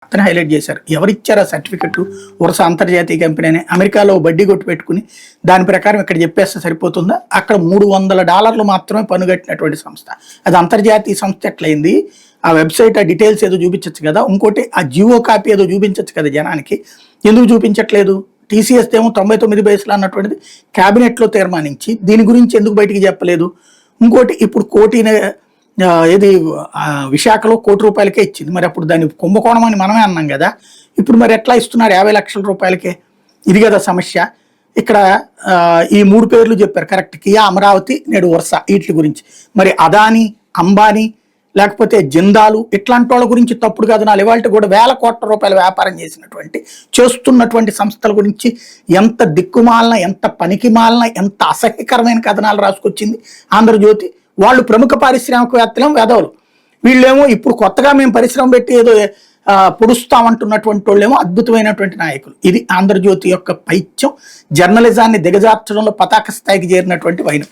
అతను హైలైట్ చేశారు. ఎవరిచ్చారు ఆ సర్టిఫికెట్? వరుస అంతర్జాతీయ కంపెనీ అని అమెరికాలో వడ్డీ కొట్టు పెట్టుకుని దాని ప్రకారం ఇక్కడ చెప్పేస్తే సరిపోతుందా? అక్కడ $300 మాత్రమే పన్ను కట్టినటువంటి సంస్థ. అది అంతర్జాతీయ సంస్థ ఎట్లయింది? ఆ వెబ్సైట్ ఆ డీటెయిల్స్ ఏదో చూపించచ్చు కదా. ఇంకోటి ఆ జియో కాపీ ఏదో చూపించచ్చు కదా జనానికి. ఎందుకు చూపించట్లేదు? టీసీఎస్ ఏమో 99 బేస్లో అన్నటువంటిది క్యాబినెట్లో తీర్మానించి దీని గురించి ఎందుకు బయటికి చెప్పలేదు? ఇంకోటి ఇప్పుడు ఏది విశాఖలో ₹1,00,00,000 ఇచ్చింది. మరి అప్పుడు దాన్ని కుంభకోణం అని మనమే అన్నాం కదా. ఇప్పుడు మరి ఎట్లా ఇస్తున్నారు 50 లక్షల రూపాయలకే? ఇది కదా సమస్య. ఇక్కడ ఈ 3 పేర్లు చెప్పారు కరెక్ట్. కియా, అమరావతి, నేడు వరుస వీటి గురించి. మరి అదానీ, అంబానీ లేకపోతే జిందాలు ఇట్లాంటి వాళ్ళ గురించి తప్పుడు కథనాలు ఇవాళ కూడా వేల కోట్ల రూపాయల వ్యాపారం చేస్తున్నటువంటి సంస్థల గురించి ఎంత దిక్కుమాలన, ఎంత పనికిమాలన, ఎంత అసహ్యకరమైన కథనాలు రాసుకొచ్చింది ఆంధ్రజ్యోతి. వాళ్ళు ప్రముఖ పారిశ్రామికవేత్తలేమో వెధవలు, వీళ్ళేమో ఇప్పుడు కొత్తగా మేము పరిశ్రమ పెట్టి ఏదో పొడుస్తామంటున్నటువంటి వాళ్ళేమో అద్భుతమైనటువంటి నాయకులు. ఇది ఆంధ్రజ్యోతి యొక్క పైత్యం. జర్నలిజాన్ని దిగజార్చడంలో పతాక స్థాయికి చేరినటువంటి వైనం.